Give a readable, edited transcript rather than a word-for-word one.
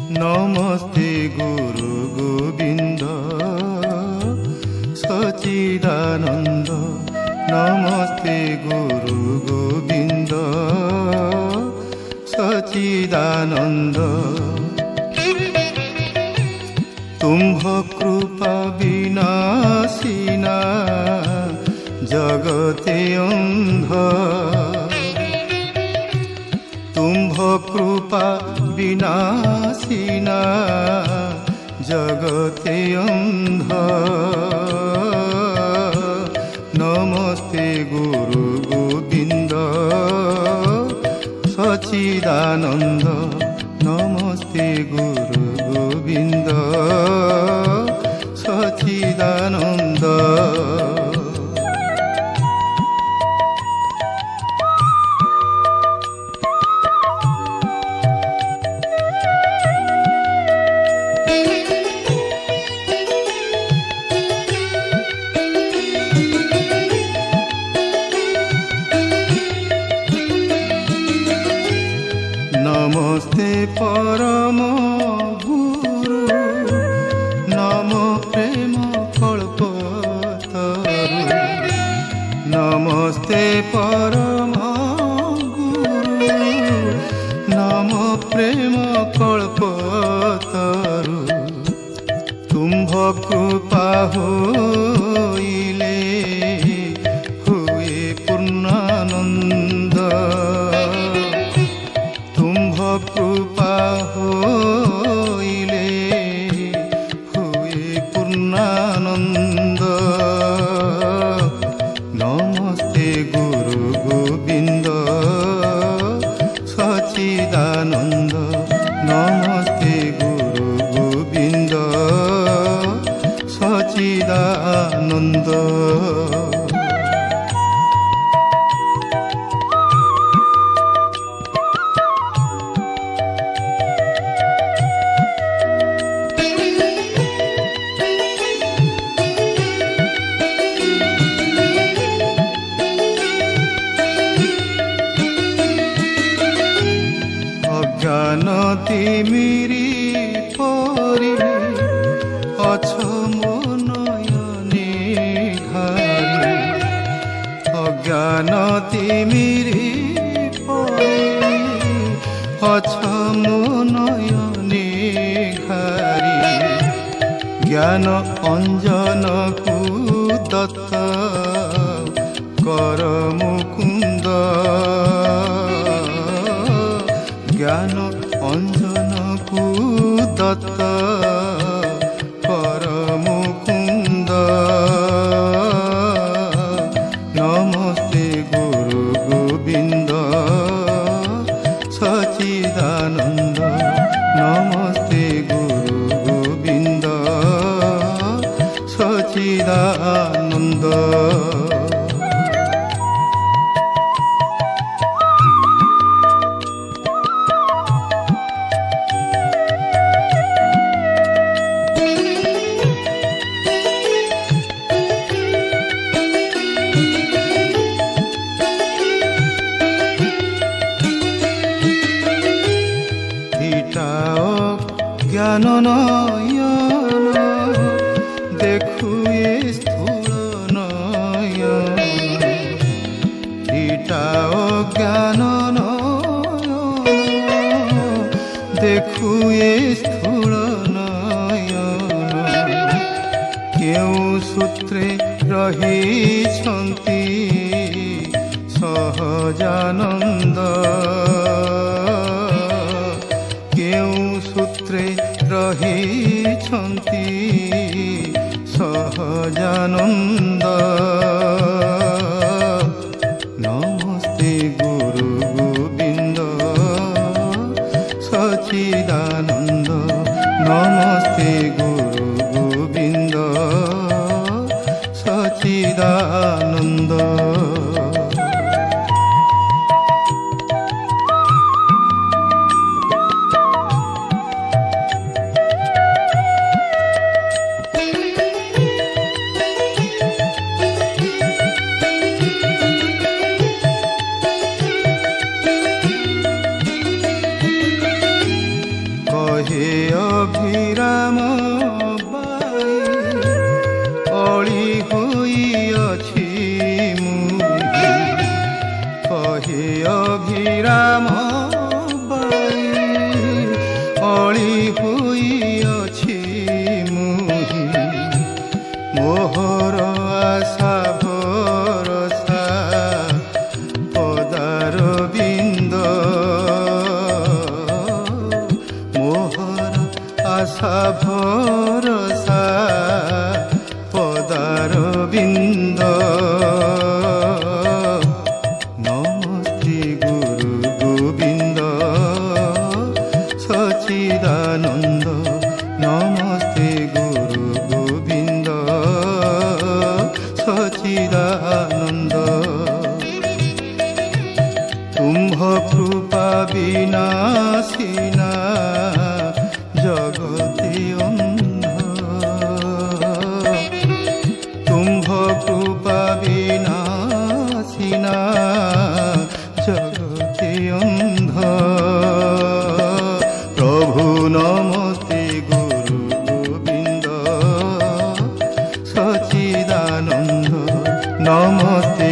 नमस्ते गुरु गोविंद सच्चिदानंद। नमस्ते गुरु गोविंद सच्चिदानंद। तुम्भ कृपा विनाशिना जगते अंध। तुम्भ कृपा विनाशिना जगते अंध। नमस्ते गुरु गोविंद सच्चिदानंद। नमस्ते गुरु गोविंद सच्चिदानंद। नमस्ते परम गुरु नम प्रेम कल्पतरु। नमस्ते परम गुरु नम प्रेम कल्पतरु। तुम्भ कृपा होइले हुए पूर्णानंद। कृपा होइले हुए पूर्णानंद। नमस्ते गुरु गोविंद सच्चिदानंद। नमस्ते गुरु गोविंद सच्चिदानंद। तिमिरी परी अछ मो नयने घारी। अज्ञान तिमिरी परी अछ मो नयने घारी। ज्ञान अंजन को दत्त कर मुकुंद। ज्ञान अंजन को दत्त कर मुकुंद। नमस्ते गुरु गोविंद सच्चिदानंद। नमस्ते गुरु गोविंद सच्चिदानंद। ज्ञान नयन देखुए स्थूल नयन। इटाओ ज्ञान नयन देखुए स्थूल नयन। केउ सूत्रे रही छंती सहजानंद। सूत्रे रही छंती सहजानंद। नमस्ते गुरु गोविंद सच्चिदानंद। नमस्ते गुरु गोविंद सच्चिदानंद। কহে অভিরাম বাই অଳି হইয়াছি মুহি কহে অভিরাম বাই অଳି হইয়াছি মুহি মোহর আশা ভরসা পদার বিন্দ মোহর আশা ভরসা পদার বিন্দ নমস্তে গুরু গোবিন্দ সচিদানন্দ নমস্তে গুরু গোবিন্দ সচিদানন্দ কুম্ভ কৃপা বিনাশিনা জগতে অন্ধ কুম্ভ কৃপা বিনাশিনা জগতে অন্ধ প্রভু নমস্তে গুরু গোবিন্দ সচিদানন্দ নমস্তে